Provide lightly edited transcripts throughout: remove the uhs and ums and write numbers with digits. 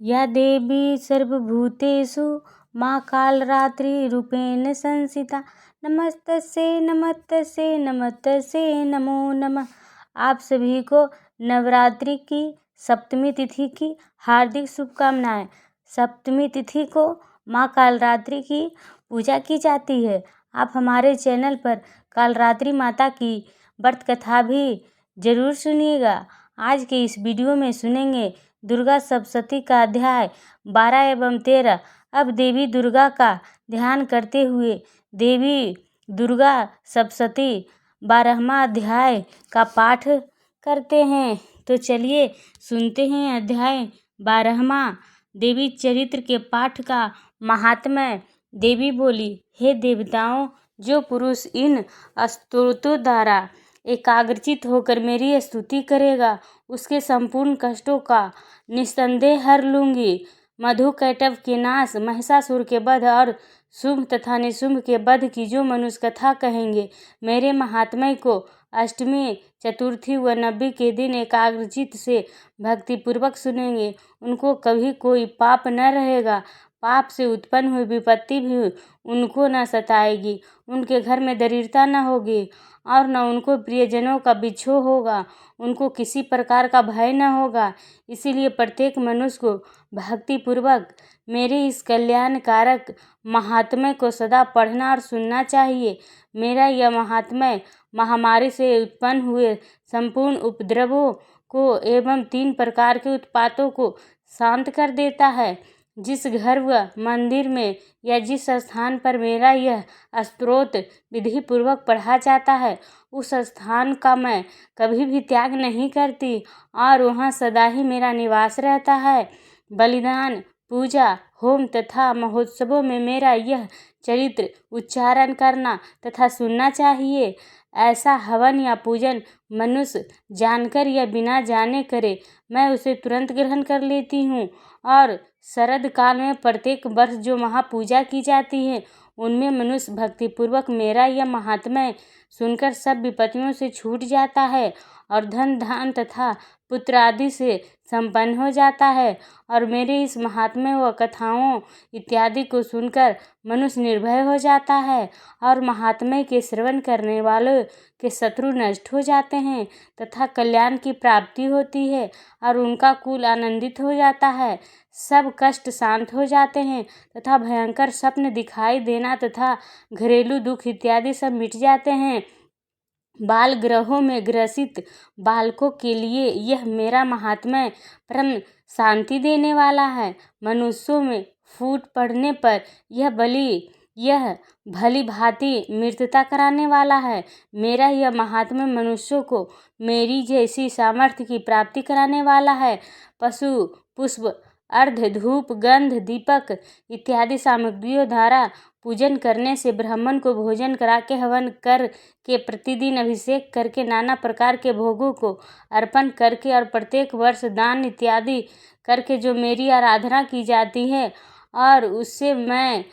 या देवी सर्वभूतेषु माँ कालरात्रिरूपेण संस्थिता नमस्तस्यै नमस्तस्यै नमस्तस्यै नमो नमः। आप सभी को नवरात्रि की सप्तमी तिथि की हार्दिक शुभकामनाएं। सप्तमी तिथि को माँ कालरात्रि की पूजा की जाती है। आप हमारे चैनल पर कालरात्रि माता की व्रत कथा भी जरूर सुनिएगा। आज के इस वीडियो में सुनेंगे दुर्गा सप्तशती का अध्याय 12 एवं 13। अब देवी दुर्गा का ध्यान करते हुए देवी दुर्गा सप्तशती 12वां अध्याय का पाठ करते हैं। तो चलिए सुनते हैं अध्याय 12वां। देवी चरित्र के पाठ का महात्म्य। देवी बोली, हे देवताओं, जो पुरुष इन स्तोत्रों द्वारा एकाग्रचित होकर मेरी स्तुति करेगा उसके संपूर्ण कष्टों का निस्संदेह हर लूंगी। मधुकैटभ के नाश, महिषासुर के वध और शुंभ तथा निशुंभ के वध की जो मनुष्य कथा कहेंगे, मेरे महात्म्य को अष्टमी, चतुर्थी व नवमी के दिन एकाग्रचित से भक्तिपूर्वक सुनेंगे, उनको कभी कोई पाप न रहेगा। पाप से उत्पन्न हुई विपत्ति भी उनको न सताएगी। उनके घर में दरिद्रता न होगी और न उनको प्रियजनों का बिछोह होगा। उनको किसी प्रकार का भय न होगा। इसीलिए प्रत्येक मनुष्य को भक्तिपूर्वक मेरे इस कल्याणकारक महात्म्य को सदा पढ़ना और सुनना चाहिए। मेरा यह महात्म्य महामारी से उत्पन्न हुए संपूर्ण उपद्रवों को एवं 3 प्रकार के उत्पातों को शांत कर देता है। जिस घर व मंदिर में या जिस स्थान पर मेरा यह स्तोत्र विधि पूर्वक पढ़ा जाता है, उस स्थान का मैं कभी भी त्याग नहीं करती और वहाँ सदा ही मेरा निवास रहता है। बलिदान, पूजा, होम तथा महोत्सवों में मेरा यह चरित्र उच्चारण करना तथा सुनना चाहिए। ऐसा हवन या पूजन मनुष्य जानकर या बिना जाने करे, मैं उसे तुरंत ग्रहण कर लेती हूँ। और शरद काल में प्रत्येक वर्ष जो महापूजा की जाती है, उनमें मनुष्य भक्तिपूर्वक मेरा यह महात्म्य सुनकर सब विपत्तियों से छूट जाता है और धन धान तथा पुत्र आदि से संपन्न हो जाता है। और मेरे इस महात्म्य व कथाओं इत्यादि को सुनकर मनुष्य निर्भय हो जाता है और महात्म्य के श्रवण करने वालों के शत्रु नष्ट हो जाते हैं तथा कल्याण की प्राप्ति होती है और उनका कुल आनंदित हो जाता है। सब कष्ट शांत हो जाते हैं तथा भयंकर स्वप्न दिखाई देना तथा घरेलू दुख इत्यादि सब मिट जाते हैं। बाल ग्रहों में ग्रसित बालकों के लिए यह मेरा महात्म्य परम शांति देने वाला है। मनुष्यों में फूट पड़ने पर यह भली भांति मृत्यता कराने वाला है। मेरा यह महात्म्य मनुष्यों को मेरी जैसी सामर्थ्य की प्राप्ति कराने वाला है। पशु, पुष्प, अर्ध, धूप, गंध, दीपक इत्यादि सामग्रियों द्वारा पूजन करने से ब्राह्मण को भोजन करा के हवन कर के प्रतिदिन अभिषेक करके नाना प्रकार के भोगों को अर्पण करके और प्रत्येक वर्ष दान इत्यादि करके जो मेरी आराधना की जाती है और उससे मैं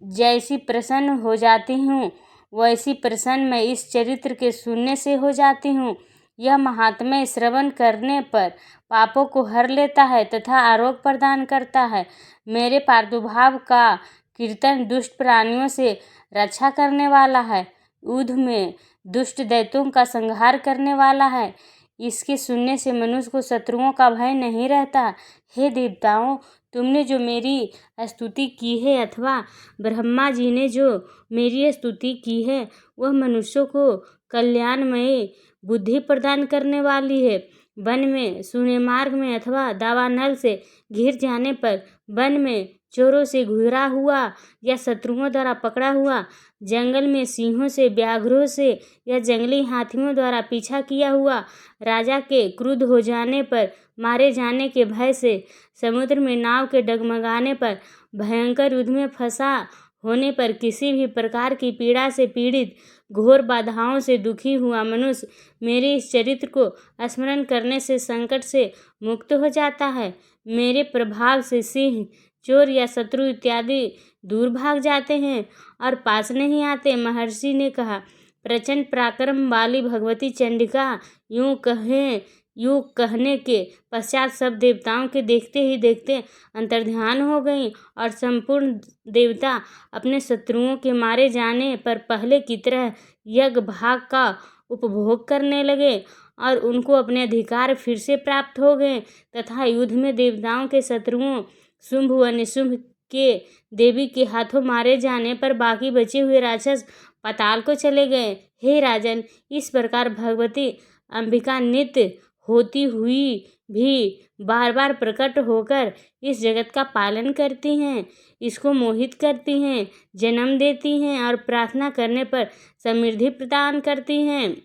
जैसी प्रसन्न हो जाती हूँ, वैसी प्रसन्न मैं इस चरित्र के सुनने से हो जाती हूँ। यह महात्म्य श्रवण करने पर पापों को हर लेता है तथा आरोग्य प्रदान करता है। मेरे प्रादुर्भाव का कीर्तन दुष्ट प्राणियों से रक्षा करने वाला है। युद्ध में दुष्ट दैत्यों का संहार करने वाला है। इसके सुनने से मनुष्य को शत्रुओं का भय नहीं रहता। हे देवताओं, तुमने जो मेरी स्तुति की है अथवा ब्रह्मा जी ने जो मेरी स्तुति की है, वह मनुष्यों को कल्याणमय बुद्धि प्रदान करने वाली है। वन में, शून्य मार्ग में अथवा दावानल से घिर जाने पर, वन में चोरों से घुरा हुआ या शत्रुओं द्वारा पकड़ा हुआ, जंगल में सिंहों से, व्याघ्रों से या जंगली हाथियों द्वारा पीछा किया हुआ, राजा के क्रुद्ध हो जाने पर, मारे जाने के भय से, समुद्र में नाव के डगमगाने पर, भयंकर युद्ध में फंसा होने पर, किसी भी प्रकार की पीड़ा से पीड़ित, घोर बाधाओं से दुखी हुआ मनुष्य मेरे इस चरित्र को स्मरण करने से संकट से मुक्त हो जाता है। मेरे प्रभाव से सिंह, चोर या शत्रु इत्यादि दूर भाग जाते हैं और पास नहीं आते। महर्षि ने कहा, प्रचंड पराक्रम वाली भगवती चंडिका यूं कहें यूँ कहने के पश्चात सब देवताओं के देखते ही देखते अंतर्ध्यान हो गईं और संपूर्ण देवता अपने शत्रुओं के मारे जाने पर पहले की तरह यज्ञ भाग का उपभोग करने लगे और उनको अपने अधिकार फिर से प्राप्त हो गए तथा युद्ध में देवताओं के शत्रुओं शुंभ व निशुंभ के देवी के हाथों मारे जाने पर बाकी बचे हुए राक्षस पाताल को चले गए। हे राजन, इस प्रकार भगवती अंबिका नित्य होती हुई भी बार बार प्रकट होकर इस जगत का पालन करती हैं, इसको मोहित करती हैं, जन्म देती हैं और प्रार्थना करने पर समृद्धि प्रदान करती हैं।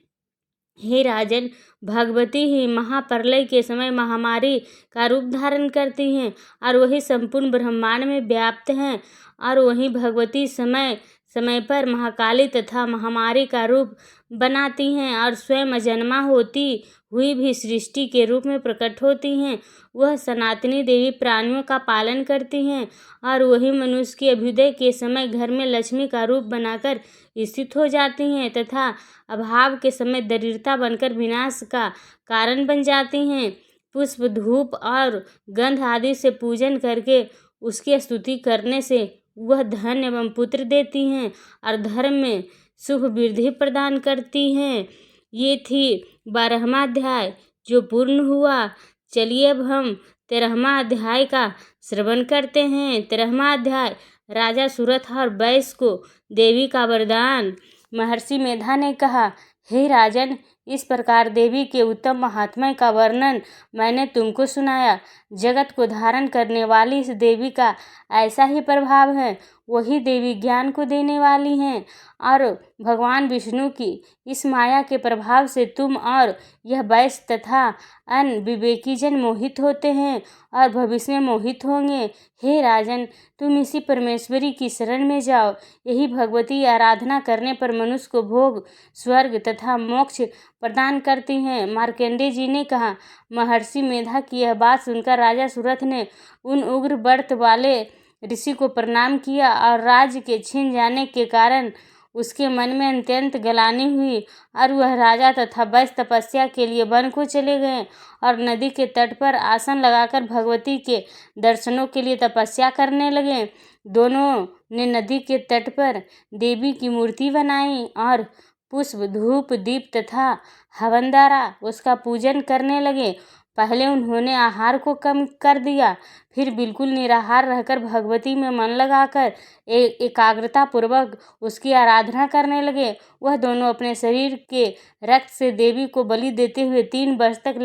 हे राजन, भगवती ही महाप्रलय के समय महामारी का रूप धारण करती हैं और वही संपूर्ण ब्रह्मांड में व्याप्त हैं और वही भगवती समय समय पर महाकाली तथा महामारी का रूप बनाती हैं और स्वयं अजन्मा होती हुई भी सृष्टि के रूप में प्रकट होती हैं। वह सनातनी देवी प्राणियों का पालन करती हैं और वही मनुष्य के अभ्युदय के समय घर में लक्ष्मी का रूप बनाकर स्थित हो जाती हैं तथा अभाव के समय दरिद्रता बनकर विनाश का कारण बन जाती हैं। पुष्प, धूप और गंध आदि से पूजन करके उसकी स्तुति करने से वह धन एवं पुत्र देती हैं और धर्म में शुभ वृद्धि प्रदान करती हैं। ये थी 12वां अध्याय जो पूर्ण हुआ। चलिए अब हम 13वां अध्याय का श्रवण करते हैं। 13वां अध्याय राजा सुरथ और वैश्य को देवी का वरदान। महर्षि मेधा ने कहा, हे राजन, इस प्रकार देवी के उत्तम महात्म्य का वर्णन मैंने तुमको सुनाया। जगत को धारण करने वाली इस देवी का ऐसा ही प्रभाव है। वही देवी ज्ञान को देने वाली हैं और भगवान विष्णु की इस माया के प्रभाव से तुम और यह वैश्य तथा अन्य विवेकी जन मोहित होते हैं और भविष्य में मोहित होंगे। हे राजन, तुम इसी परमेश्वरी की शरण में जाओ। यही भगवती आराधना करने पर मनुष्य को भोग, स्वर्ग तथा मोक्ष प्रदान करती हैं। मार्कंडेय जी ने कहा, महर्षि मेधा की यह बात सुनकर राजा सुरथ ने उन उग्र व्रत वाले ऋषि को प्रणाम किया और राज्य के छिन जाने के कारण उसके मन में अत्यंत ग्लानि हुई और वह राजा तथा वैश्य तपस्या के लिए वन को चले गए और नदी के तट पर आसन लगाकर भगवती के दर्शनों के लिए तपस्या करने लगे। दोनों ने नदी के तट पर देवी की मूर्ति बनाई और पुष्प, धूप, दीप तथा हवन द्वारा उसका पूजन करने लगे। पहले उन्होंने आहार को कम कर दिया, फिर बिल्कुल निराहार रहकर भगवती में मन लगाकर एकाग्रता पूर्वक उसकी आराधना करने लगे। वह दोनों अपने शरीर के रक्त से देवी को बलि देते हुए 3 वर्ष तक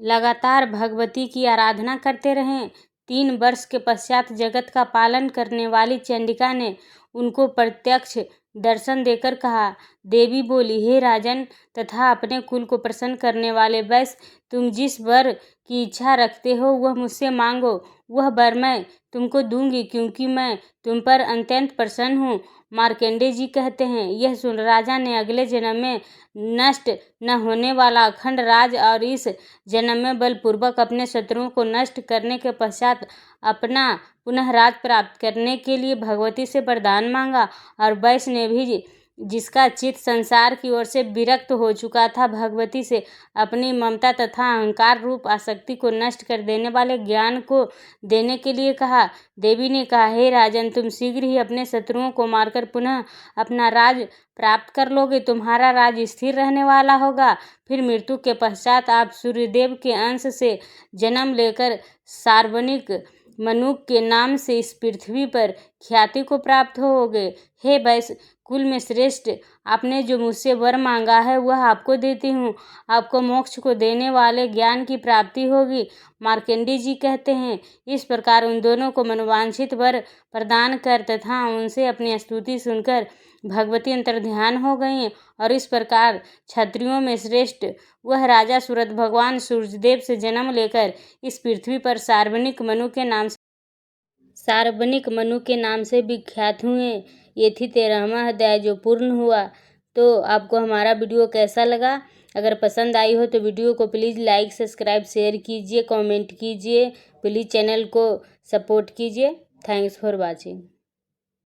लगातार भगवती की आराधना करते रहे। 3 वर्ष के पश्चात जगत का पालन करने वाली चंडिका ने उनको प्रत्यक्ष दर्शन देकर कहा। देवी बोली, हे राजन तथा अपने कुल को प्रसन्न करने वाले वैश्य, तुम जिस वर की इच्छा रखते हो वह मुझसे मांगो, वह वर मैं तुमको दूंगी क्योंकि मैं तुम पर अत्यंत प्रसन्न हूँ। मार्कंडेय जी कहते हैं, यह सुन राजा ने अगले जन्म में नष्ट न होने वाला अखंड राज और इस जन्म में बलपूर्वक अपने शत्रुओं को नष्ट करने के पश्चात अपना पुनः राज प्राप्त करने के लिए भगवती से वरदान मांगा। और वैश्य ने भी, जिसका चित्त संसार की ओर से विरक्त हो चुका था, भगवती से अपनी ममता तथा अहंकार रूप आसक्ति को नष्ट कर देने वाले ज्ञान को देने के लिए कहा। देवी ने कहा, हे राजन, तुम शीघ्र ही अपने शत्रुओं को मारकर पुनः अपना राज प्राप्त कर लोगे। तुम्हारा राज स्थिर रहने वाला होगा। फिर मृत्यु के पश्चात आप सूर्यदेव के अंश से जन्म लेकर सार्वनिक मनुक के नाम से इस पृथ्वी पर ख्याति को प्राप्त होगे। हे वैश्य कुल में श्रेष्ठ, आपने जो मुझसे वर मांगा है वह आपको देती हूँ। आपको मोक्ष को देने वाले ज्ञान की प्राप्ति होगी। मार्कंडेय जी कहते हैं, इस प्रकार उन दोनों को मनोवांछित वर प्रदान कर तथा उनसे अपनी स्तुति सुनकर भगवती अंतर्ध्यान हो गई और इस प्रकार क्षत्रियों में श्रेष्ठ वह राजा सुरथ भगवान सूर्यदेव से जन्म लेकर इस पृथ्वी पर सार्वनिक मनु के नाम से विख्यात हुए। ये थी 13वां अध्याय जो पूर्ण हुआ। तो आपको हमारा वीडियो कैसा लगा? अगर पसंद आई हो तो वीडियो को प्लीज़ लाइक, सब्सक्राइब, शेयर कीजिए, कमेंट कीजिए। प्लीज़ चैनल को सपोर्ट कीजिए। Thanks for watching.